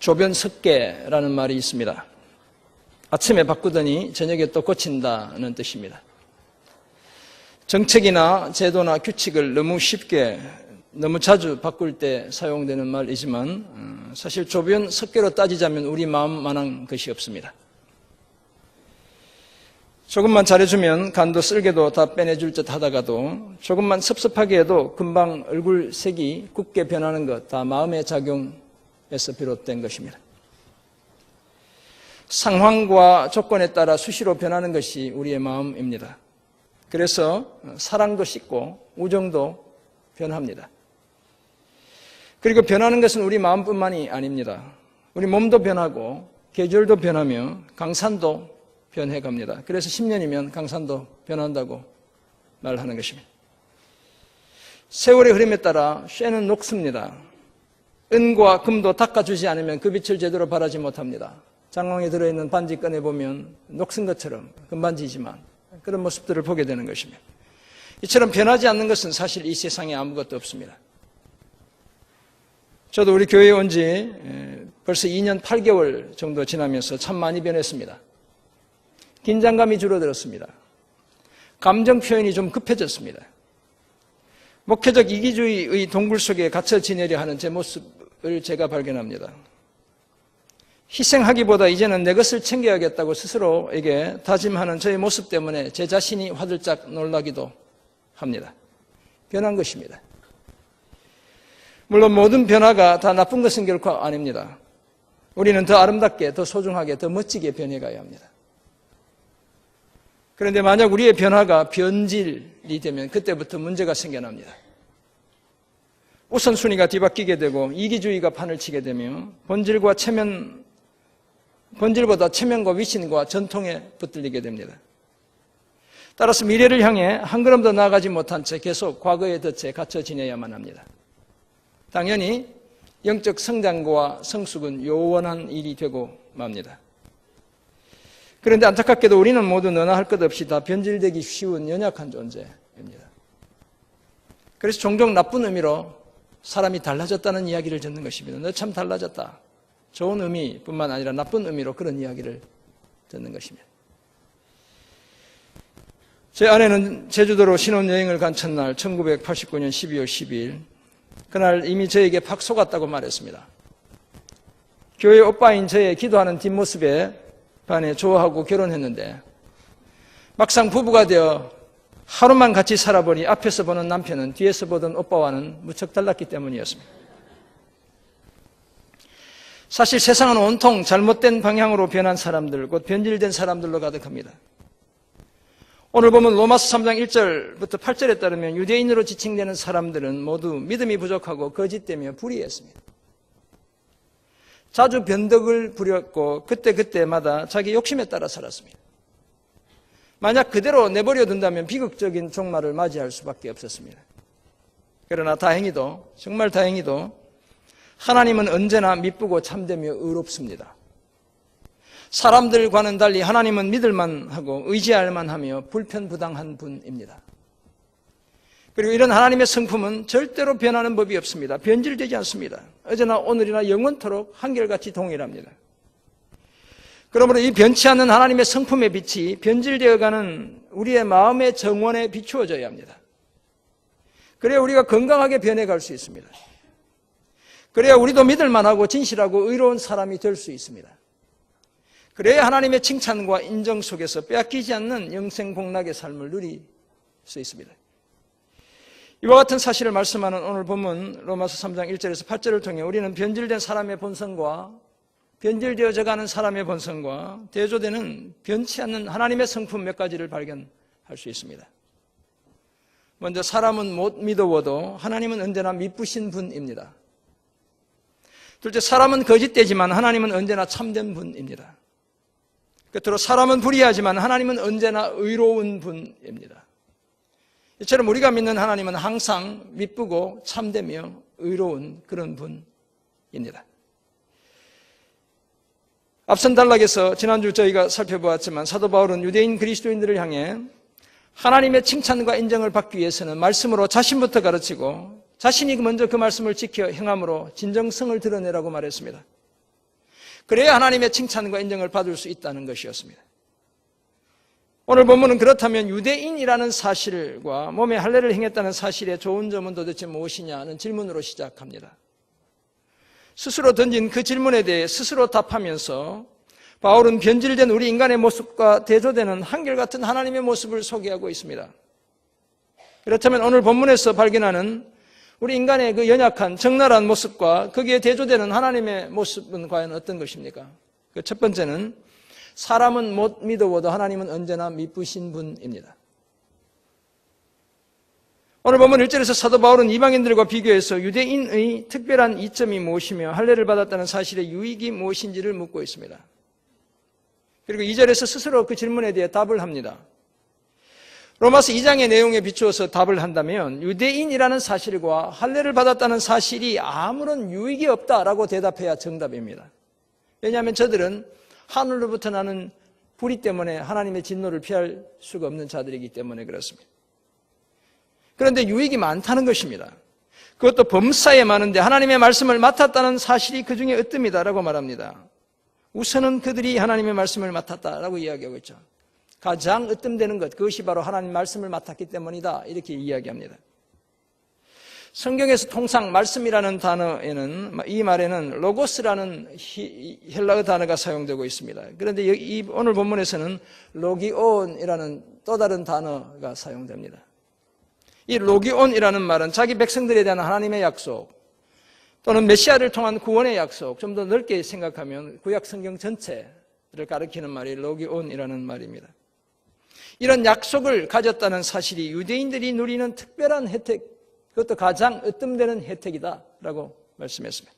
조변석계라는 말이 있습니다. 아침에 바꾸더니 저녁에 또 고친다는 뜻입니다. 정책이나 제도나 규칙을 너무 쉽게 너무 자주 바꿀 때 사용되는 말이지만 사실 조변석계로 따지자면 우리 마음만한 것이 없습니다. 조금만 잘해주면 간도 쓸개도 다 빼내줄 듯 하다가도 조금만 섭섭하게 해도 금방 얼굴 색이 굳게 변하는 것 다 마음의 작용에서 비롯된 것입니다. 상황과 조건에 따라 수시로 변하는 것이 우리의 마음입니다. 그래서 사랑도 식고 우정도 변합니다. 그리고 변하는 것은 우리 마음뿐만이 아닙니다. 우리 몸도 변하고 계절도 변하며 강산도 변해갑니다. 그래서 10년이면 강산도 변한다고 말하는 것입니다. 세월의 흐름에 따라 쇠는 녹습니다. 은과 금도 닦아주지 않으면 그 빛을 제대로 발하지 못합니다. 장롱에 들어있는 반지 꺼내보면 녹슨 것처럼 금반지지만 그런 모습들을 보게 되는 것입니다. 이처럼 변하지 않는 것은 사실 이 세상에 아무것도 없습니다. 저도 우리 교회에 온 지 벌써 2년 8개월 정도 지나면서 참 많이 변했습니다. 긴장감이 줄어들었습니다. 감정 표현이 좀 급해졌습니다. 목회적 이기주의의 동굴 속에 갇혀 지내려 하는 제 모습을 제가 발견합니다. 희생하기보다 이제는 내 것을 챙겨야겠다고 스스로에게 다짐하는 저의 모습 때문에 제 자신이 화들짝 놀라기도 합니다. 변한 것입니다. 물론 모든 변화가 다 나쁜 것은 결코 아닙니다. 우리는 더 아름답게, 더 소중하게, 더 멋지게 변해가야 합니다. 그런데 만약 우리의 변화가 변질이 되면 그때부터 문제가 생겨납니다. 우선순위가 뒤바뀌게 되고 이기주의가 판을 치게 되며 본질보다 체면과 위신과 전통에 붙들리게 됩니다. 따라서 미래를 향해 한 걸음 더 나아가지 못한 채 계속 과거의 덫에 갇혀 지내야만 합니다. 당연히 영적 성장과 성숙은 요원한 일이 되고 맙니다. 그런데 안타깝게도 우리는 모두 너나 할 것 없이 다 변질되기 쉬운 연약한 존재입니다. 그래서 종종 나쁜 의미로 사람이 달라졌다는 이야기를 듣는 것입니다. 너 참 달라졌다. 좋은 의미뿐만 아니라 나쁜 의미로 그런 이야기를 듣는 것입니다. 제 아내는 제주도로 신혼여행을 간 첫날 1989년 12월 12일 그날 이미 저에게 팍 속았다고 말했습니다. 교회 오빠인 저의 기도하는 뒷모습에 반해 좋아하고 결혼했는데 막상 부부가 되어 하루만 같이 살아보니 앞에서 보는 남편은 뒤에서 보던 오빠와는 무척 달랐기 때문이었습니다. 사실 세상은 온통 잘못된 방향으로 변한 사람들, 곧 변질된 사람들로 가득합니다. 오늘 보면 로마서 3장 1절부터 8절에 따르면 유대인으로 지칭되는 사람들은 모두 믿음이 부족하고 거짓되며 불의했습니다. 자주 변덕을 부렸고 그때마다 자기 욕심에 따라 살았습니다. 만약 그대로 내버려 둔다면 비극적인 종말을 맞이할 수밖에 없었습니다. 그러나 다행히도 정말 다행히도 하나님은 언제나 미쁘고 참되며 의롭습니다. 사람들과는 달리 하나님은 믿을만하고 의지할 만하며 불편부당한 분입니다. 그리고 이런 하나님의 성품은 절대로 변하는 법이 없습니다. 변질되지 않습니다. 어제나 오늘이나 영원토록 한결같이 동일합니다. 그러므로 이 변치 않는 하나님의 성품의 빛이 변질되어가는 우리의 마음의 정원에 비추어져야 합니다. 그래야 우리가 건강하게 변해갈 수 있습니다. 그래야 우리도 믿을만하고 진실하고 의로운 사람이 될 수 있습니다. 그래야 하나님의 칭찬과 인정 속에서 빼앗기지 않는 영생복락의 삶을 누릴 수 있습니다. 이와 같은 사실을 말씀하는 오늘 본문 로마서 3장 1절에서 8절을 통해 우리는 변질된 사람의 본성과 변질되어져가는 사람의 본성과 대조되는 변치 않는 하나님의 성품 몇 가지를 발견할 수 있습니다. 먼저 사람은 못 믿어워도 하나님은 언제나 미쁘신 분입니다. 둘째, 사람은 거짓되지만 하나님은 언제나 참된 분입니다. 끝으로 사람은 불의하지만 하나님은 언제나 의로운 분입니다. 이처럼 우리가 믿는 하나님은 항상 미쁘고 참되며 의로운 그런 분입니다. 앞선 단락에서 지난주 저희가 살펴보았지만 사도 바울은 유대인 그리스도인들을 향해 하나님의 칭찬과 인정을 받기 위해서는 말씀으로 자신부터 가르치고 자신이 먼저 그 말씀을 지켜 행함으로 진정성을 드러내라고 말했습니다. 그래야 하나님의 칭찬과 인정을 받을 수 있다는 것이었습니다. 오늘 본문은 그렇다면 유대인이라는 사실과 몸에 할례를 행했다는 사실의 좋은 점은 도대체 무엇이냐 하는 질문으로 시작합니다. 스스로 던진 그 질문에 대해 스스로 답하면서 바울은 변질된 우리 인간의 모습과 대조되는 한결같은 하나님의 모습을 소개하고 있습니다. 그렇다면 오늘 본문에서 발견하는 우리 인간의 그 연약한 적나라한 모습과 거기에 대조되는 하나님의 모습은 과연 어떤 것입니까? 그 첫 번째는 사람은 못 믿어도 하나님은 언제나 미쁘신 분입니다. 오늘 본문 1절에서 사도 바울은 이방인들과 비교해서 유대인의 특별한 이점이 무엇이며 할례를 받았다는 사실의 유익이 무엇인지를 묻고 있습니다. 그리고 2절에서 스스로 그 질문에 대해 답을 합니다. 로마서 2장의 내용에 비추어서 답을 한다면 유대인이라는 사실과 할례를 받았다는 사실이 아무런 유익이 없다라고 대답해야 정답입니다. 왜냐하면 저들은 하늘로부터 나는 불의 때문에 하나님의 진노를 피할 수가 없는 자들이기 때문에 그렇습니다. 그런데 유익이 많다는 것입니다. 그것도 범사에 많은데 하나님의 말씀을 맡았다는 사실이 그 중에 으뜸이다라고 말합니다. 우선은 그들이 하나님의 말씀을 맡았다라고 이야기하고 있죠. 가장 으뜸되는 것, 그것이 바로 하나님 말씀을 맡았기 때문이다 이렇게 이야기합니다. 성경에서 통상 말씀이라는 단어에는 이 말에는 로고스라는 헬라어 단어가 사용되고 있습니다. 그런데 오늘 본문에서는 로기온이라는 또 다른 단어가 사용됩니다. 이 로기온이라는 말은 자기 백성들에 대한 하나님의 약속 또는 메시아를 통한 구원의 약속, 좀 더 넓게 생각하면 구약 성경 전체를 가리키는 말이 로기온이라는 말입니다. 이런 약속을 가졌다는 사실이 유대인들이 누리는 특별한 혜택, 그것도 가장 으뜸되는 혜택이다라고 말씀했습니다.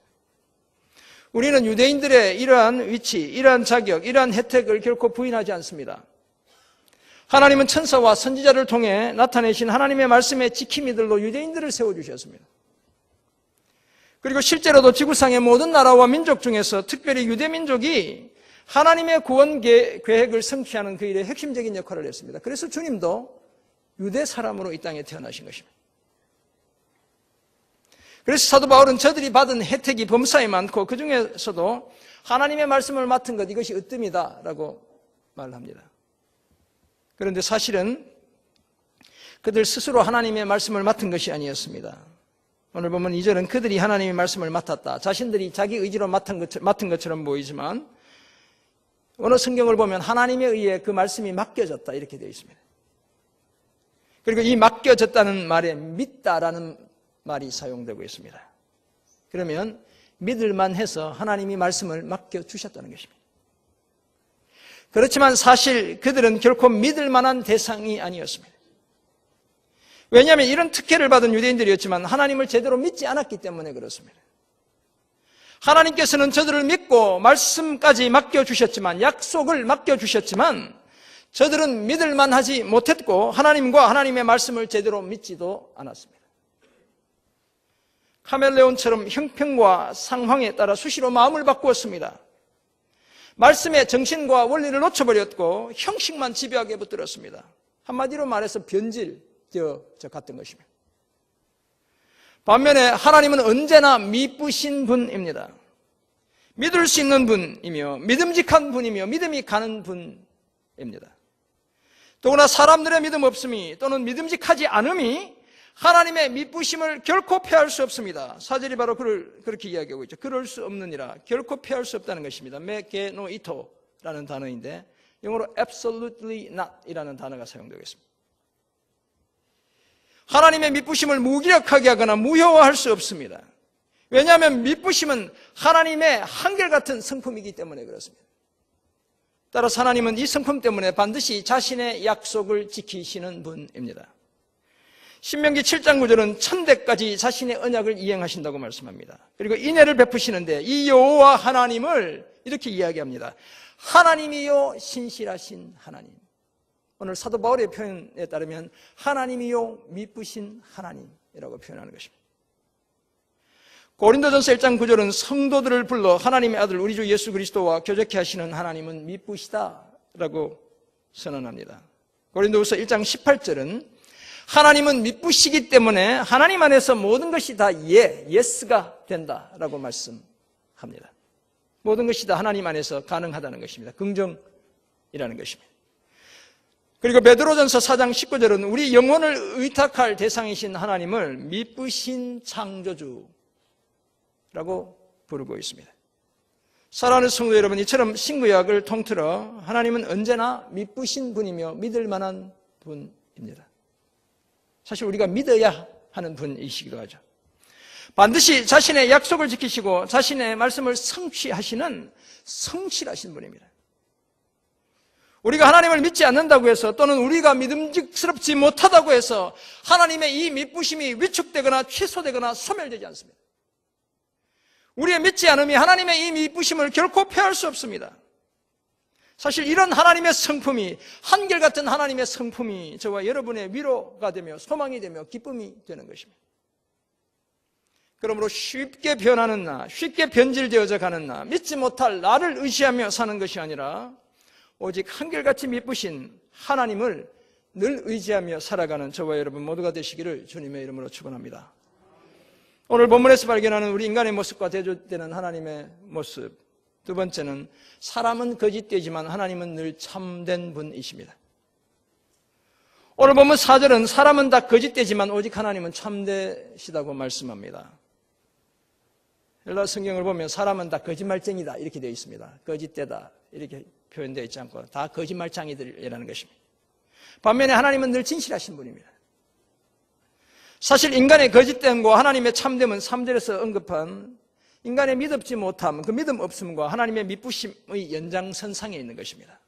우리는 유대인들의 이러한 위치, 이러한 자격, 이러한 혜택을 결코 부인하지 않습니다. 하나님은 천사와 선지자를 통해 나타내신 하나님의 말씀의 지킴이들로 유대인들을 세워주셨습니다. 그리고 실제로도 지구상의 모든 나라와 민족 중에서 특별히 유대민족이 하나님의 구원 계획을 성취하는 그 일에 핵심적인 역할을 했습니다. 그래서 주님도 유대 사람으로 이 땅에 태어나신 것입니다. 그래서 사도 바울은 저들이 받은 혜택이 범사에 많고 그 중에서도 하나님의 말씀을 맡은 것, 이것이 으뜸이다라고 말합니다. 그런데 사실은 그들 스스로 하나님의 말씀을 맡은 것이 아니었습니다. 오늘 보면 2절은 그들이 하나님의 말씀을 맡았다. 자신들이 자기 의지로 맡은 것처럼 보이지만 어느 성경을 보면 하나님에 의해 그 말씀이 맡겨졌다 이렇게 되어 있습니다. 그리고 이 맡겨졌다는 말에 믿다라는 말이 사용되고 있습니다. 그러면 믿을만 해서 하나님이 말씀을 맡겨주셨다는 것입니다. 그렇지만 사실 그들은 결코 믿을 만한 대상이 아니었습니다. 왜냐하면 이런 특혜를 받은 유대인들이었지만 하나님을 제대로 믿지 않았기 때문에 그렇습니다. 하나님께서는 저들을 믿고 말씀까지 맡겨주셨지만, 약속을 맡겨주셨지만 저들은 믿을만 하지 못했고 하나님과 하나님의 말씀을 제대로 믿지도 않았습니다. 카멜레온처럼 형편과 상황에 따라 수시로 마음을 바꾸었습니다. 말씀의 정신과 원리를 놓쳐버렸고 형식만 지배하게 붙들었습니다. 한마디로 말해서 변질되어 갔던 것입니다. 반면에 하나님은 언제나 미쁘신 분입니다. 믿을 수 있는 분이며 믿음직한 분이며 믿음이 가는 분입니다. 더구나 사람들의 믿음 없음이 또는 믿음직하지 않음이 하나님의 미쁘심을 결코 패할 수 없습니다. 4절이 바로 그렇게 이야기하고 있죠. 그럴 수 없느니라. 결코 패할 수 없다는 것입니다. 메게노이토라는 단어인데 영어로 absolutely not 이라는 단어가 사용되고 있습니다. 하나님의 미쁘심을 무기력하게 하거나 무효화할 수 없습니다. 왜냐하면 미쁘심은 하나님의 한결같은 성품이기 때문에 그렇습니다. 따라서 하나님은 이 성품 때문에 반드시 자신의 약속을 지키시는 분입니다. 신명기 7장 9절은 천대까지 자신의 언약을 이행하신다고 말씀합니다. 그리고 인애를 베푸시는데 이 여호와 하나님을 이렇게 이야기합니다. 하나님이요 신실하신 하나님. 오늘 사도 바울의 표현에 따르면 하나님이요 미쁘신 하나님이라고 표현하는 것입니다. 고린도전서 1장 9절은 성도들을 불러 하나님의 아들 우리 주 예수 그리스도와 교제케 하시는 하나님은 미쁘시다라고 선언합니다. 고린도후서 1장 18절은 하나님은 미쁘시기 때문에 하나님 안에서 모든 것이 다 예스가 된다라고 말씀합니다. 모든 것이 다 하나님 안에서 가능하다는 것입니다. 긍정이라는 것입니다. 그리고 베드로전서 4장 19절은 우리 영혼을 의탁할 대상이신 하나님을 미쁘신 창조주라고 부르고 있습니다. 사랑하는 성도 여러분, 이처럼 신구약을 통틀어 하나님은 언제나 미쁘신 분이며 믿을 만한 분입니다. 사실 우리가 믿어야 하는 분이시기도 하죠. 반드시 자신의 약속을 지키시고 자신의 말씀을 성취하시는 성실하신 분입니다. 우리가 하나님을 믿지 않는다고 해서 또는 우리가 믿음직스럽지 못하다고 해서 하나님의 이 미쁘심이 위축되거나 취소되거나 소멸되지 않습니다. 우리의 믿지 않음이 하나님의 이 미쁘심을 결코 폐할 수 없습니다. 사실 이런 하나님의 성품이, 한결같은 하나님의 성품이 저와 여러분의 위로가 되며 소망이 되며 기쁨이 되는 것입니다. 그러므로 쉽게 변하는 나, 쉽게 변질되어져 가는 나, 믿지 못할 나를 의지하며 사는 것이 아니라 오직 한결같이 미쁘신 하나님을 늘 의지하며 살아가는 저와 여러분 모두가 되시기를 주님의 이름으로 축원합니다. 오늘 본문에서 발견하는 우리 인간의 모습과 대조되는 하나님의 모습, 두 번째는 사람은 거짓되지만 하나님은 늘 참된 분이십니다. 오늘 본문 4절은 사람은 다 거짓되지만 오직 하나님은 참되시다고 말씀합니다. 헬라 성경을 보면 사람은 다 거짓말쟁이다 이렇게 되어 있습니다. 거짓되다 이렇게 표현되어 있지 않고 다 거짓말쟁이들이라는 것입니다. 반면에 하나님은 늘 진실하신 분입니다. 사실 인간의 거짓됨과 하나님의 참됨은 3절에서 언급한 인간의 믿음지 못함, 그 믿음 없음과 하나님의 미쁘심의 연장선상에 있는 것입니다.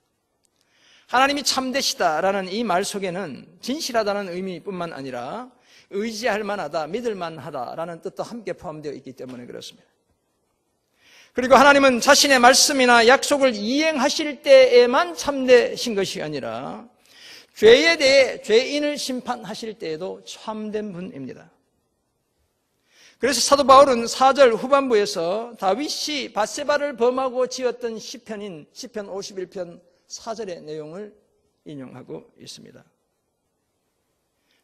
하나님이 참되시다라는 이 말 속에는 진실하다는 의미뿐만 아니라 의지할 만하다, 믿을 만하다라는 뜻도 함께 포함되어 있기 때문에 그렇습니다. 그리고 하나님은 자신의 말씀이나 약속을 이행하실 때에만 참되신 것이 아니라 죄에 대해 죄인을 심판하실 때에도 참된 분입니다. 그래서 사도 바울은 4절 후반부에서 다윗이 밧세바를 범하고 지었던 시편인 시편 51편 4절의 내용을 인용하고 있습니다.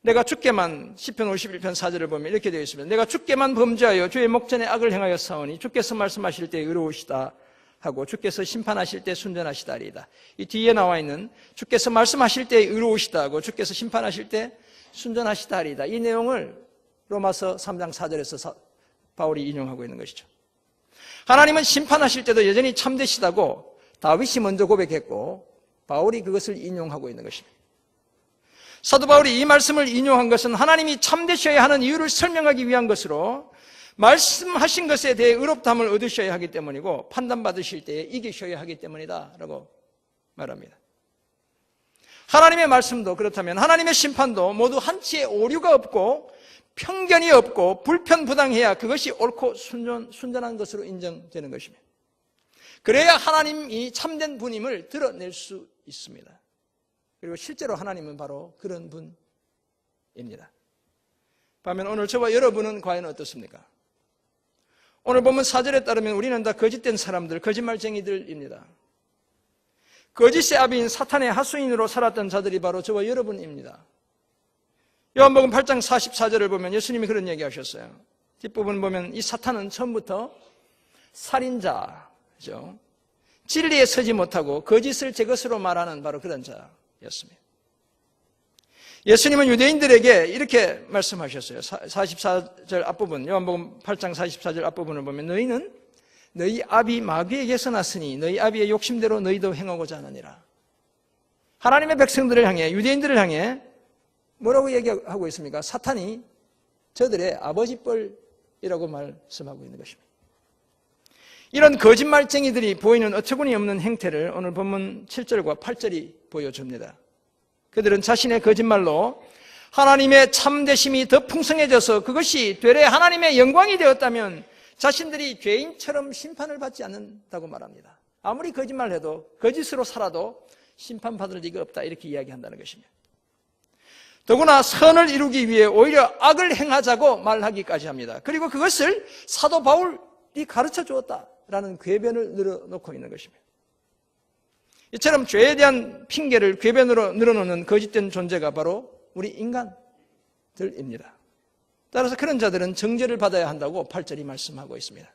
내가 주께만, 시편 51편 4절을 보면 이렇게 되어 있습니다. 내가 주께만 범죄하여 주의 목전에 악을 행하여 싸우니 주께서 말씀하실 때 의로우시다 하고 주께서 심판하실 때 순전하시다리이다. 이 뒤에 나와 있는 주께서 말씀하실 때 의로우시다 하고 주께서 심판하실 때 순전하시다리이다. 이 내용을 로마서 3장 4절에서 바울이 인용하고 있는 것이죠. 하나님은 심판하실 때도 여전히 참되시다고 다윗이 먼저 고백했고 바울이 그것을 인용하고 있는 것입니다. 사도 바울이 이 말씀을 인용한 것은 하나님이 참되셔야 하는 이유를 설명하기 위한 것으로 말씀하신 것에 대해 의롭다함을 얻으셔야 하기 때문이고 판단받으실 때에 이기셔야 하기 때문이다 라고 말합니다. 하나님의 말씀도 그렇다면 하나님의 심판도 모두 한치의 오류가 없고 편견이 없고 불편부당해야 그것이 옳고 순전한 것으로 인정되는 것입니다. 그래야 하나님이 참된 분임을 드러낼 수 있습니다. 그리고 실제로 하나님은 바로 그런 분입니다. 반면 오늘 저와 여러분은 과연 어떻습니까? 오늘 보면 4절에 따르면 우리는 다 거짓된 사람들, 거짓말쟁이들입니다. 거짓의 아비인 사탄의 하수인으로 살았던 자들이 바로 저와 여러분입니다. 요한복음 8장 44절을 보면 예수님이 그런 얘기하셨어요. 뒷부분 보면 이 사탄은 처음부터 살인자죠. 진리에 서지 못하고 거짓을 제 것으로 말하는 바로 그런 자였습니다. 예수님은 유대인들에게 이렇게 말씀하셨어요. 44절 앞부분, 요한복음 8장 44절 앞부분을 보면 너희는 너희 아비 마귀에게서 났으니 너희 아비의 욕심대로 너희도 행하고자 하느니라. 하나님의 백성들을 향해, 유대인들을 향해 뭐라고 얘기하고 있습니까? 사탄이 저들의 아버지뻘이라고 말씀하고 있는 것입니다. 이런 거짓말쟁이들이 보이는 어처구니 없는 행태를 오늘 본문 7절과 8절이 보여줍니다. 그들은 자신의 거짓말로 하나님의 참되심이 더 풍성해져서 그것이 되레 하나님의 영광이 되었다면 자신들이 죄인처럼 심판을 받지 않는다고 말합니다. 아무리 거짓말해도 거짓으로 살아도 심판받을 리가 없다 이렇게 이야기한다는 것입니다. 더구나 선을 이루기 위해 오히려 악을 행하자고 말하기까지 합니다. 그리고 그것을 사도 바울이 가르쳐 주었다라는 궤변을 늘어놓고 있는 것입니다. 이처럼 죄에 대한 핑계를 궤변으로 늘어놓는 거짓된 존재가 바로 우리 인간들입니다. 따라서 그런 자들은 정죄를 받아야 한다고 8절이 말씀하고 있습니다.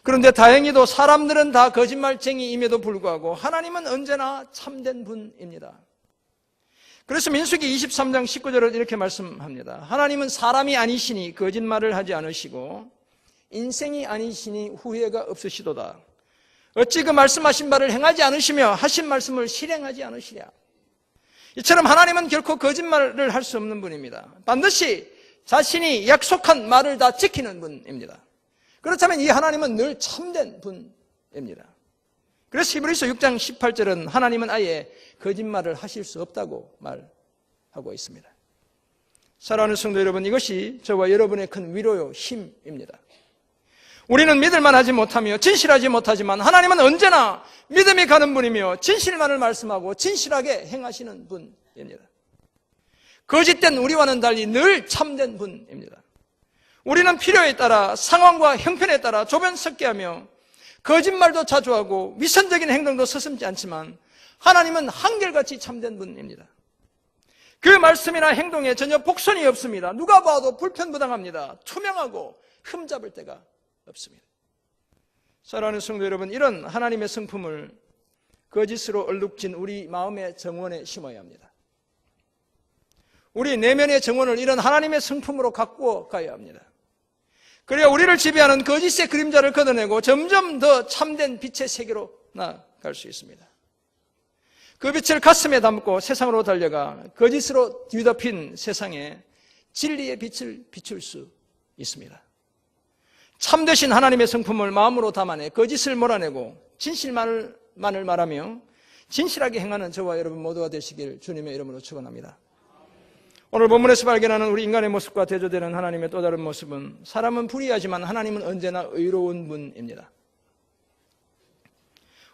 그런데 다행히도 사람들은 다 거짓말쟁이임에도 불구하고 하나님은 언제나 참된 분입니다. 그래서 민수기 23장 19절을 이렇게 말씀합니다. 하나님은 사람이 아니시니 거짓말을 하지 않으시고 인생이 아니시니 후회가 없으시도다. 어찌 그 말씀하신 바를 행하지 않으시며 하신 말씀을 실행하지 않으시랴. 이처럼 하나님은 결코 거짓말을 할 수 없는 분입니다. 반드시 자신이 약속한 말을 다 지키는 분입니다. 그렇다면 이 하나님은 늘 참된 분입니다. 그래서 히브리서 6장 18절은 하나님은 아예 거짓말을 하실 수 없다고 말하고 있습니다. 사랑하는 성도 여러분, 이것이 저와 여러분의 큰 위로요 힘입니다. 우리는 믿을만 하지 못하며 진실하지 못하지만 하나님은 언제나 믿음이 가는 분이며 진실만을 말씀하고 진실하게 행하시는 분입니다. 거짓된 우리와는 달리 늘 참된 분입니다. 우리는 필요에 따라 상황과 형편에 따라 조변석계하며 거짓말도 자주 하고 위선적인 행동도 서슴지 않지만 하나님은 한결같이 참된 분입니다. 그 말씀이나 행동에 전혀 복선이 없습니다. 누가 봐도 불편부당합니다. 투명하고 흠잡을 데가 없습니다. 사랑하는 성도 여러분, 이런 하나님의 성품을 거짓으로 얼룩진 우리 마음의 정원에 심어야 합니다. 우리 내면의 정원을 이런 하나님의 성품으로 가꾸어 가야 합니다. 그래야 우리를 지배하는 거짓의 그림자를 걷어내고 점점 더 참된 빛의 세계로 나아갈 수 있습니다. 그 빛을 가슴에 담고 세상으로 달려가 거짓으로 뒤덮인 세상에 진리의 빛을 비출 수 있습니다. 참되신 하나님의 성품을 마음으로 담아내 거짓을 몰아내고 진실만을 말하며 진실하게 행하는 저와 여러분 모두가 되시길 주님의 이름으로 축원합니다. 오늘 본문에서 발견하는 우리 인간의 모습과 대조되는 하나님의 또 다른 모습은 사람은 불의하지만 하나님은 언제나 의로운 분입니다.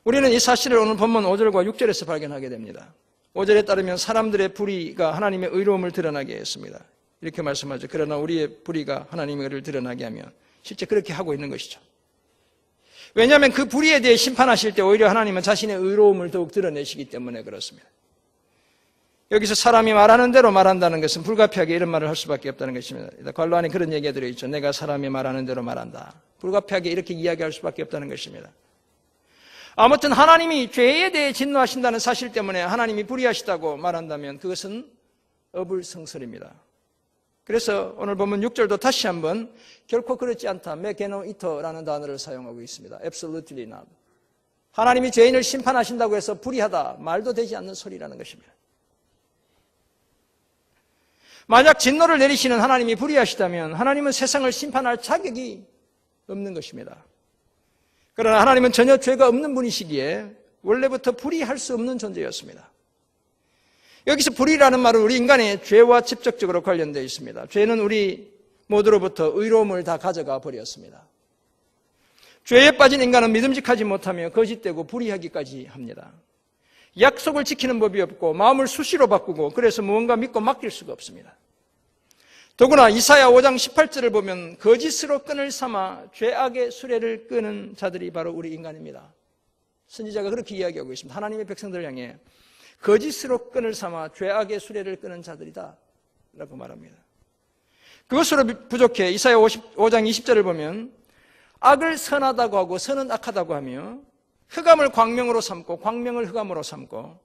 우리는 이 사실을 오늘 본문 5절과 6절에서 발견하게 됩니다. 5절에 따르면 사람들의 불의가 하나님의 의로움을 드러나게 했습니다. 이렇게 말씀하죠. 그러나 우리의 불의가 하나님의 의를 드러나게 하면 실제 그렇게 하고 있는 것이죠. 왜냐하면 그 불의에 대해 심판하실 때 오히려 하나님은 자신의 의로움을 더욱 드러내시기 때문에 그렇습니다. 여기서 사람이 말하는 대로 말한다는 것은 불가피하게 이런 말을 할 수밖에 없다는 것입니다. 관로 안에 그런 얘기가 들어있죠. 내가 사람이 말하는 대로 말한다. 불가피하게 이렇게 이야기할 수밖에 없다는 것입니다. 아무튼 하나님이 죄에 대해 진노하신다는 사실 때문에 하나님이 불의하시다고 말한다면 그것은 어불성설입니다. 그래서 오늘 보면 6절도 다시 한번 결코 그렇지 않다. 메게노이터라는 단어를 사용하고 있습니다. Absolutely not. 하나님이 죄인을 심판하신다고 해서 불의하다. 말도 되지 않는 소리라는 것입니다. 만약 진노를 내리시는 하나님이 불의하시다면 하나님은 세상을 심판할 자격이 없는 것입니다. 그러나 하나님은 전혀 죄가 없는 분이시기에 원래부터 불의할 수 없는 존재였습니다. 여기서 불의라는 말은 우리 인간의 죄와 직접적으로 관련되어 있습니다. 죄는 우리 모두로부터 의로움을 다 가져가 버렸습니다. 죄에 빠진 인간은 믿음직하지 못하며 거짓되고 불의하기까지 합니다. 약속을 지키는 법이 없고 마음을 수시로 바꾸고 그래서 무언가 믿고 맡길 수가 없습니다. 더구나 이사야 5장 18절을 보면 거짓으로 끈을 삼아 죄악의 수레를 끄는 자들이 바로 우리 인간입니다. 선지자가 그렇게 이야기하고 있습니다. 하나님의 백성들을 향해 거짓으로 끈을 삼아 죄악의 수레를 끄는 자들이다 라고 말합니다. 그것으로 부족해 이사야 5장 20절을 보면 악을 선하다고 하고 선은 악하다고 하며 흑암을 광명으로 삼고 광명을 흑암으로 삼고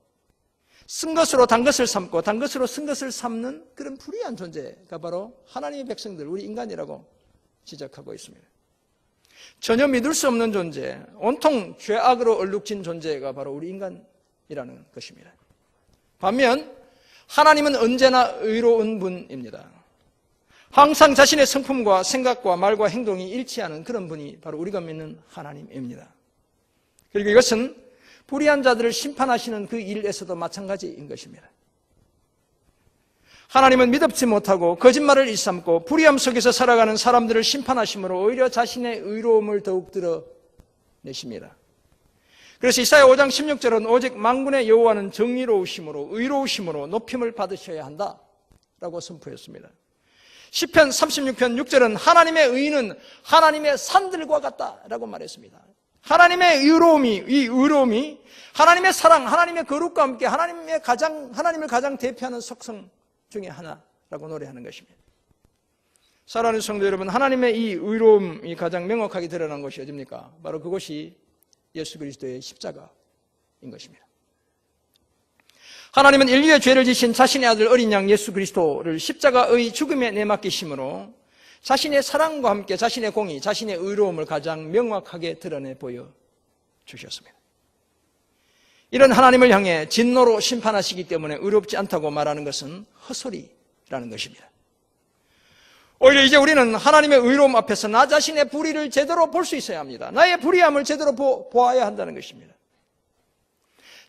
쓴 것으로 단 것을 삼고 단 것으로 쓴 것을 삼는 그런 불의한 존재가 바로 하나님의 백성들, 우리 인간이라고 지적하고 있습니다. 전혀 믿을 수 없는 존재, 온통 죄악으로 얼룩진 존재가 바로 우리 인간이라는 것입니다. 반면 하나님은 언제나 의로운 분입니다. 항상 자신의 성품과 생각과 말과 행동이 일치하는 그런 분이 바로 우리가 믿는 하나님입니다. 그리고 이것은 불의한 자들을 심판하시는 그 일에서도 마찬가지인 것입니다. 하나님은 믿음지 못하고 거짓말을 일삼고 불의함 속에서 살아가는 사람들을 심판하심으로 오히려 자신의 의로움을 더욱 드러내십니다. 그래서 이사야 5장 16절은 오직 만군의 여호와는 정의로우심으로 의로우심으로 높임을 받으셔야 한다라고 선포했습니다. 시편 36편 6절은 하나님의 의는 하나님의 산들과 같다라고 말했습니다. 하나님의 의로움이 하나님의 사랑, 하나님의 거룩과 함께 하나님을 가장 대표하는 속성 중에 하나라고 노래하는 것입니다. 사랑하는 성도 여러분, 하나님의 이 의로움이 가장 명확하게 드러난 것이 어딥니까? 바로 그것이 예수 그리스도의 십자가인 것입니다. 하나님은 인류의 죄를 지신 자신의 아들 어린 양 예수 그리스도를 십자가의 죽음에 내맡기심으로 자신의 사랑과 함께 자신의 공의, 자신의 의로움을 가장 명확하게 드러내 보여주셨습니다. 이런 하나님을 향해 진노로 심판하시기 때문에 의롭지 않다고 말하는 것은 헛소리라는 것입니다. 오히려 이제 우리는 하나님의 의로움 앞에서 나 자신의 불의를 제대로 볼 수 있어야 합니다. 나의 불의함을 제대로 보아야 한다는 것입니다.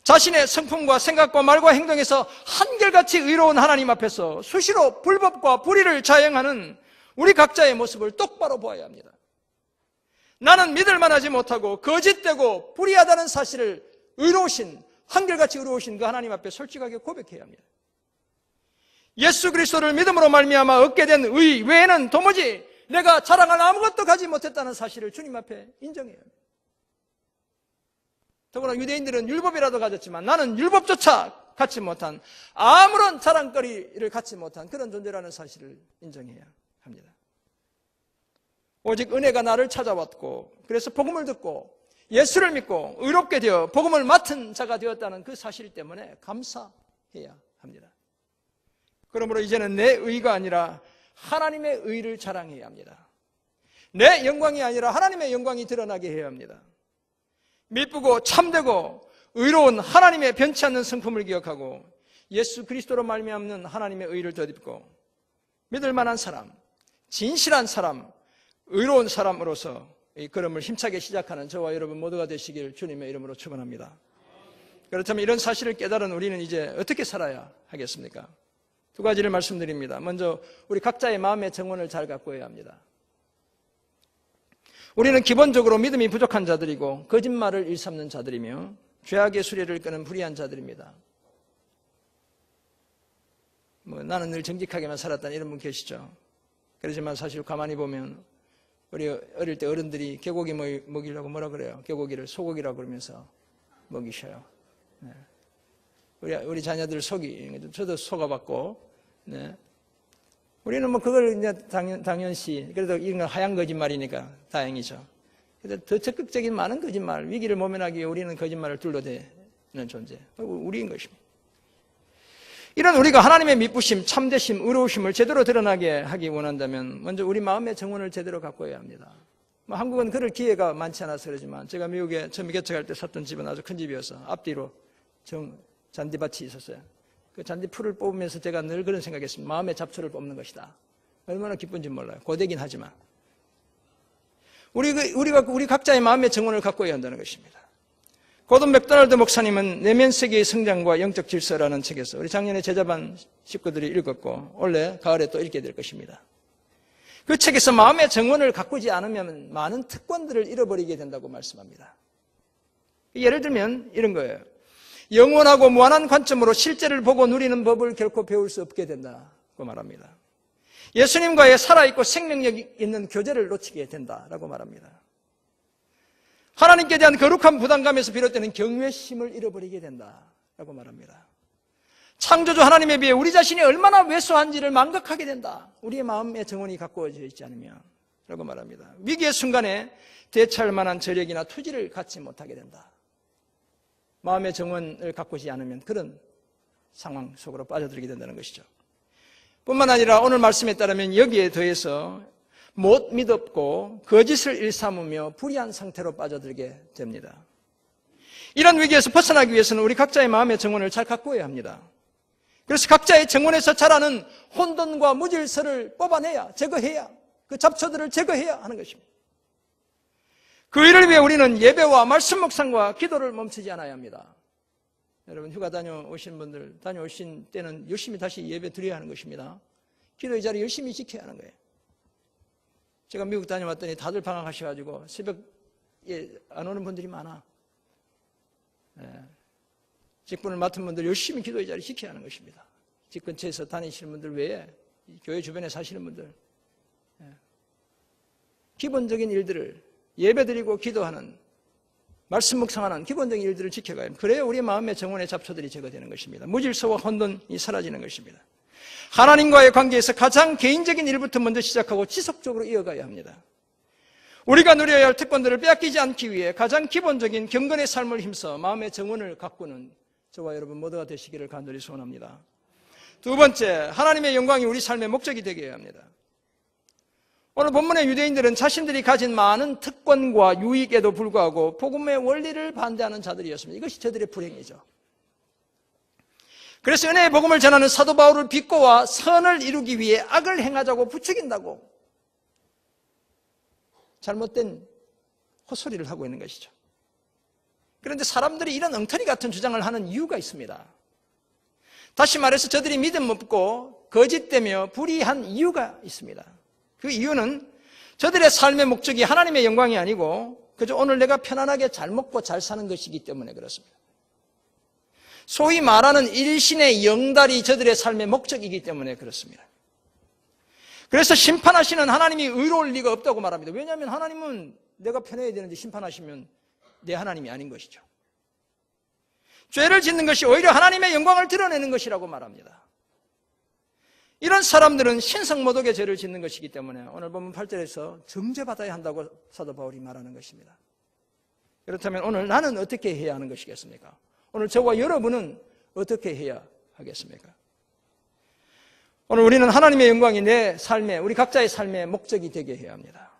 자신의 성품과 생각과 말과 행동에서 한결같이 의로운 하나님 앞에서 수시로 불법과 불의를 자행하는 우리 각자의 모습을 똑바로 보아야 합니다. 나는 믿을 만하지 못하고 거짓되고 불의하다는 사실을 의로우신, 한결같이 의로우신 그 하나님 앞에 솔직하게 고백해야 합니다. 예수 그리스도를 믿음으로 말미암아 얻게 된 의 외에는 도무지 내가 자랑할 아무것도 가지 못했다는 사실을 주님 앞에 인정해야 합니다. 더구나 유대인들은 율법이라도 가졌지만 나는 율법조차 갖지 못한, 아무런 자랑거리를 갖지 못한 그런 존재라는 사실을 인정해야 합니다. 오직 은혜가 나를 찾아왔고, 그래서 복음을 듣고 예수를 믿고 의롭게 되어 복음을 맡은 자가 되었다는 그 사실 때문에 감사해야 합니다. 그러므로 이제는 내 의가 아니라 하나님의 의를 자랑해야 합니다. 내 영광이 아니라 하나님의 영광이 드러나게 해야 합니다. 미쁘고 참되고 의로운 하나님의 변치 않는 성품을 기억하고 예수 그리스도로 말미암는 하나님의 의를 덧입고 믿을 만한 사람, 진실한 사람, 의로운 사람으로서 이 걸음을 힘차게 시작하는 저와 여러분 모두가 되시길 주님의 이름으로 축원합니다. 그렇다면 이런 사실을 깨달은 우리는 이제 어떻게 살아야 하겠습니까? 두 가지를 말씀드립니다. 먼저 우리 각자의 마음의 정원을 잘 가꾸어야 합니다. 우리는 기본적으로 믿음이 부족한 자들이고 거짓말을 일삼는 자들이며 죄악의 수레를 끄는 불의한 자들입니다. 나는 늘 정직하게만 살았다는 이런 분 계시죠. 그렇지만 사실 가만히 보면 우리 어릴 때 어른들이 개고기 먹이려고 뭐라 그래요? 개고기를 소고기라고 그러면서 먹이셔요. 네. 우리 자녀들 속이, 저도 속아봤고, 네. 우리는 그걸 이제 당연시, 그래도 이런 건 하얀 거짓말이니까 다행이죠. 그래서 더 적극적인 많은 거짓말, 위기를 모면하기 위해 우리는 거짓말을 둘러대는 존재, 우리인 것입니다. 이런 우리가 하나님의 미쁘심, 참되심, 의로우심을 제대로 드러나게 하기 원한다면 먼저 우리 마음의 정원을 제대로 가꿔야 합니다. 한국은 그럴 기회가 많지 않아서 그러지만 제가 미국에 처음 개척할 때 샀던 집은 아주 큰 집이어서 앞뒤로 잔디밭이 있었어요. 그 잔디풀을 뽑으면서 제가 늘 그런 생각했습니다. 마음의 잡초를 뽑는 것이다. 얼마나 기쁜지 몰라요. 고되긴 하지만. 우리 각자의 마음의 정원을 가꿔야 한다는 것입니다. 고든 맥도날드 목사님은 내면 세계의 성장과 영적 질서라는 책에서 우리 작년에 제자반 식구들이 읽었고 올해 가을에 또 읽게 될 것입니다. 그 책에서 마음의 정원을 가꾸지 않으면 많은 특권들을 잃어버리게 된다고 말씀합니다. 예를 들면 이런 거예요. 영원하고 무한한 관점으로 실제를 보고 누리는 법을 결코 배울 수 없게 된다고 말합니다. 예수님과의 살아있고 생명력 있는 교제를 놓치게 된다라고 말합니다. 하나님께 대한 거룩한 부담감에서 비롯되는 경외심을 잃어버리게 된다라고 말합니다. 창조주 하나님에 비해 우리 자신이 얼마나 왜소한지를 망각하게 된다. 우리의 마음의 정원이 가꾸어져 있지 않으면 라고 말합니다. 위기의 순간에 대처할 만한 저력이나 투지를 갖지 못하게 된다. 마음의 정원을 가꾸지 않으면 그런 상황 속으로 빠져들게 된다는 것이죠. 뿐만 아니라 오늘 말씀에 따르면 여기에 더해서 못 믿었고 거짓을 일삼으며 불의한 상태로 빠져들게 됩니다. 이런 위기에서 벗어나기 위해서는 우리 각자의 마음의 정원을 잘 가꾸어야 합니다. 그래서 각자의 정원에서 자라는 혼돈과 무질서를 뽑아내야, 제거해야, 그 잡초들을 제거해야 하는 것입니다. 그 일을 위해 우리는 예배와 말씀 묵상과 기도를 멈추지 않아야 합니다. 여러분 휴가 다녀오신 분들, 다녀오신 때는 열심히 다시 예배 드려야 하는 것입니다. 기도의 자리 열심히 지켜야 하는 거예요. 제가 미국 다녀왔더니 다들 방학하셔가지고 새벽에 안 오는 분들이 많아. 직분을 맡은 분들 열심히 기도의 자리 지켜야 하는 것입니다. 집 근처에서 다니시는 분들 외에 교회 주변에 사시는 분들 기본적인 일들을 예배드리고 기도하는, 말씀 묵상하는 기본적인 일들을 지켜가야 합니다. 그래야 우리 마음의 정원의 잡초들이 제거되는 것입니다. 무질서와 혼돈이 사라지는 것입니다. 하나님과의 관계에서 가장 개인적인 일부터 먼저 시작하고 지속적으로 이어가야 합니다. 우리가 누려야 할 특권들을 빼앗기지 않기 위해 가장 기본적인 경건의 삶을 힘써 마음의 정원을 가꾸는 저와 여러분 모두가 되시기를 간절히 소원합니다. 두 번째, 하나님의 영광이 우리 삶의 목적이 되게 해야 합니다. 오늘 본문의 유대인들은 자신들이 가진 많은 특권과 유익에도 불구하고 복음의 원리를 반대하는 자들이었습니다. 이것이 저들의 불행이죠. 그래서 은혜의 복음을 전하는 사도 바울을 비꼬아 선을 이루기 위해 악을 행하자고 부추긴다고 잘못된 헛소리를 하고 있는 것이죠. 그런데 사람들이 이런 엉터리 같은 주장을 하는 이유가 있습니다. 다시 말해서 저들이 믿음 없고 거짓되며 불의한 이유가 있습니다. 그 이유는 저들의 삶의 목적이 하나님의 영광이 아니고 그저 오늘 내가 편안하게 잘 먹고 잘 사는 것이기 때문에 그렇습니다. 소위 말하는 일신의 영달이 저들의 삶의 목적이기 때문에 그렇습니다. 그래서 심판하시는 하나님이 의로울 리가 없다고 말합니다. 왜냐하면 하나님은 내가 편해야 되는데 심판하시면 내 하나님이 아닌 것이죠. 죄를 짓는 것이 오히려 하나님의 영광을 드러내는 것이라고 말합니다. 이런 사람들은 신성모독의 죄를 짓는 것이기 때문에 오늘 본문 8절에서 정죄받아야 한다고 사도 바울이 말하는 것입니다. 그렇다면 오늘 나는 어떻게 해야 하는 것이겠습니까? 오늘 저와 여러분은 어떻게 해야 하겠습니까? 오늘 우리는 하나님의 영광이 내 삶의, 우리 각자의 삶의 목적이 되게 해야 합니다.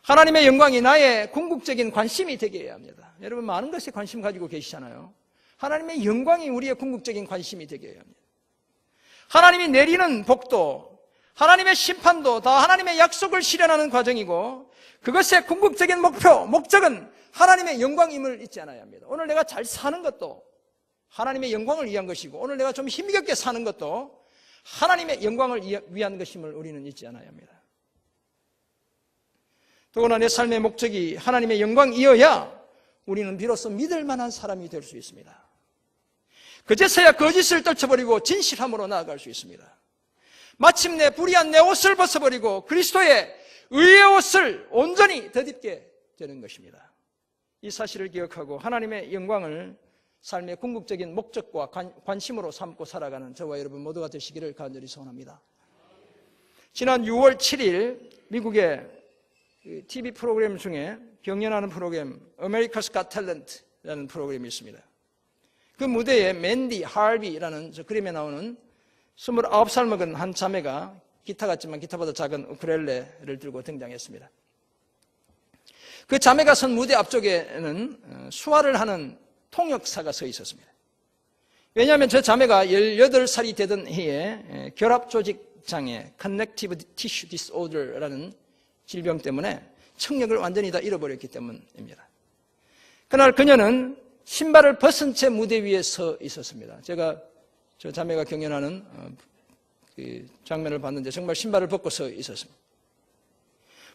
하나님의 영광이 나의 궁극적인 관심이 되게 해야 합니다. 여러분 많은 것에 관심 가지고 계시잖아요. 하나님의 영광이 우리의 궁극적인 관심이 되게 해야 합니다. 하나님이 내리는 복도, 하나님의 심판도 다 하나님의 약속을 실현하는 과정이고 그것의 궁극적인 목적은 하나님의 영광임을 잊지 않아야 합니다. 오늘 내가 잘 사는 것도 하나님의 영광을 위한 것이고 오늘 내가 좀 힘겹게 사는 것도 하나님의 영광을 위한 것임을 우리는 잊지 않아야 합니다. 더구나 내 삶의 목적이 하나님의 영광이어야 우리는 비로소 믿을 만한 사람이 될 수 있습니다. 그제서야 거짓을 떨쳐버리고 진실함으로 나아갈 수 있습니다. 마침내 불의한 내 옷을 벗어버리고 그리스도의 의의 옷을 온전히 덧입게 되는 것입니다. 이 사실을 기억하고 하나님의 영광을 삶의 궁극적인 목적과 관심으로 삼고 살아가는 저와 여러분 모두가 되시기를 간절히 소원합니다. 지난 6월 7일 미국의 TV 프로그램 중에 경연하는 프로그램 America's Got Talent라는 프로그램이 있습니다. 그 무대에 맨디 하비라는 저 그림에 나오는 29살 먹은 한 자매가 기타 같지만 기타보다 작은 우쿨렐레를 들고 등장했습니다. 그 자매가 선 무대 앞쪽에는 수화를 하는 통역사가 서 있었습니다. 왜냐하면 저 자매가 18살이 되던 해에 결합조직장애 Connective Tissue Disorder라는 질병 때문에 청력을 완전히 다 잃어버렸기 때문입니다. 그날 그녀는 신발을 벗은 채 무대 위에 서 있었습니다. 제가 저 자매가 경연하는 그 장면을 봤는데 정말 신발을 벗고 서 있었습니다.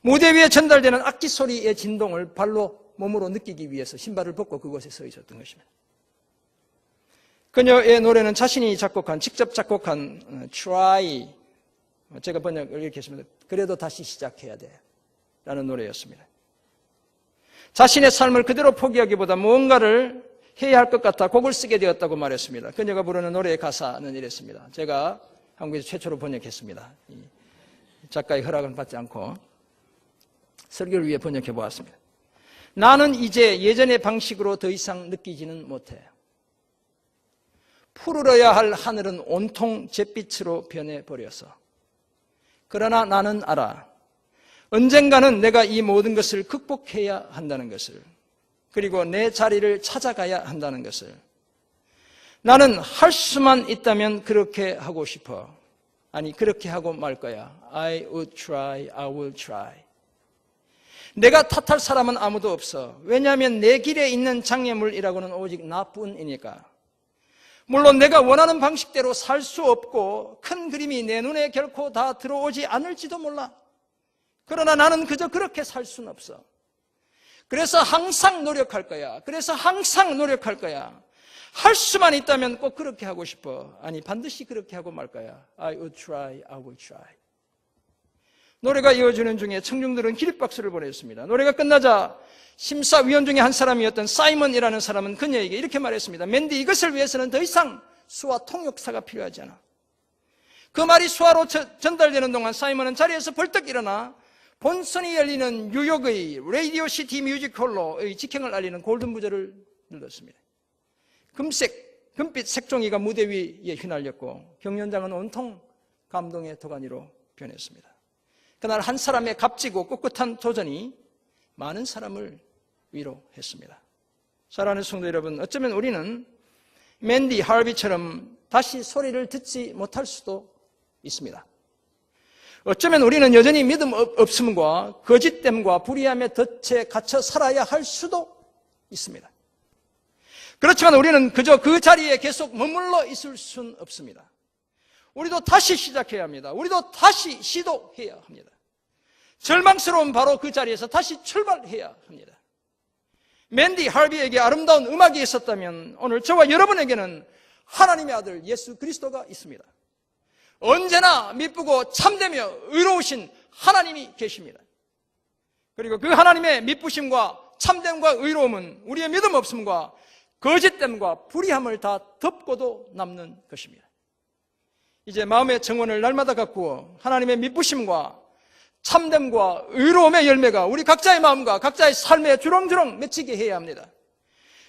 무대 위에 전달되는 악기 소리의 진동을 발로 몸으로 느끼기 위해서 신발을 벗고 그곳에 서 있었던 것입니다. 그녀의 노래는 자신이 직접 작곡한 Try, 제가 번역을 이렇게 했습니다. 그래도 다시 시작해야 돼 라는 노래였습니다. 자신의 삶을 그대로 포기하기보다 무언가를 해야 할 것 같아 곡을 쓰게 되었다고 말했습니다. 그녀가 부르는 노래의 가사는 이랬습니다. 제가 한국에서 최초로 번역했습니다. 작가의 허락은 받지 않고 설교를 위해 번역해 보았습니다. 나는 이제 예전의 방식으로 더 이상 느끼지는 못해. 푸르러야 할 하늘은 온통 잿빛으로 변해버려서. 그러나 나는 알아. 언젠가는 내가 이 모든 것을 극복해야 한다는 것을, 그리고 내 자리를 찾아가야 한다는 것을. 나는 할 수만 있다면 그렇게 하고 싶어. 아니, 그렇게 하고 말 거야. I would try, I will try. 내가 탓할 사람은 아무도 없어. 왜냐하면 내 길에 있는 장애물이라고는 오직 나뿐이니까. 물론 내가 원하는 방식대로 살 수 없고 큰 그림이 내 눈에 결코 다 들어오지 않을지도 몰라. 그러나 나는 그저 그렇게 살 수는 없어. 그래서 항상 노력할 거야. 할 수만 있다면 꼭 그렇게 하고 싶어. 아니, 반드시 그렇게 하고 말 거야. I would try, I will try. 노래가 이어지는 중에 청중들은 기립박수를 보냈습니다. 노래가 끝나자 심사위원 중에 한 사람이었던 사이먼이라는 사람은 그녀에게 이렇게 말했습니다. 맨디, 이것을 위해서는 더 이상 수화 통역사가 필요하지 않아. 그 말이 수화로 전달되는 동안 사이먼은 자리에서 벌떡 일어나 본선이 열리는 뉴욕의 레이디오 시티 뮤직홀로의 직행을 알리는 골든부저를 눌렀습니다. 금빛 색종이가 무대 위에 휘날렸고 경연장은 온통 감동의 도가니로 변했습니다. 그날 한 사람의 값지고 꿋꿋한 도전이 많은 사람을 위로했습니다. 사랑하는 성도 여러분, 어쩌면 우리는 맨디 하비처럼 다시 소리를 듣지 못할 수도 있습니다. 어쩌면 우리는 여전히 믿음 없음과 거짓됨과 불의함의 덫에 갇혀 살아야 할 수도 있습니다. 그렇지만 우리는 그저 그 자리에 계속 머물러 있을 수는 없습니다. 우리도 다시 시작해야 합니다. 우리도 다시 시도해야 합니다. 절망스러운 바로 그 자리에서 다시 출발해야 합니다. 맨디 하비에게 아름다운 음악이 있었다면 오늘 저와 여러분에게는 하나님의 아들 예수 그리스도가 있습니다. 언제나 미쁘고 참되며 의로우신 하나님이 계십니다. 그리고 그 하나님의 미쁘심과 참됨과 의로움은 우리의 믿음 없음과 거짓됨과 불의함을 다 덮고도 남는 것입니다. 이제 마음의 정원을 날마다 가꾸어 하나님의 미쁘심과 참됨과 의로움의 열매가 우리 각자의 마음과 각자의 삶에 주렁주렁 맺히게 해야 합니다.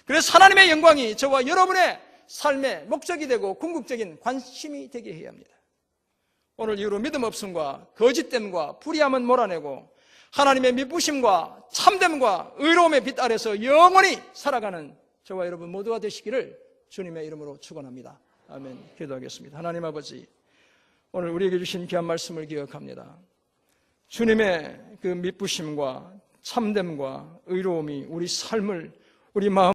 그래서 하나님의 영광이 저와 여러분의 삶의 목적이 되고 궁극적인 관심이 되게 해야 합니다. 오늘 이후로 믿음 없음과 거짓됨과 불의함은 몰아내고 하나님의 미쁘심과 참됨과 의로움의 빛 아래서 영원히 살아가는 저와 여러분 모두가 되시기를 주님의 이름으로 축원합니다. 아멘. 기도하겠습니다. 하나님 아버지, 오늘 우리에게 주신 귀한 말씀을 기억합니다. 주님의 그 미쁘심과 참됨과 의로움이 우리 삶을, 우리 마음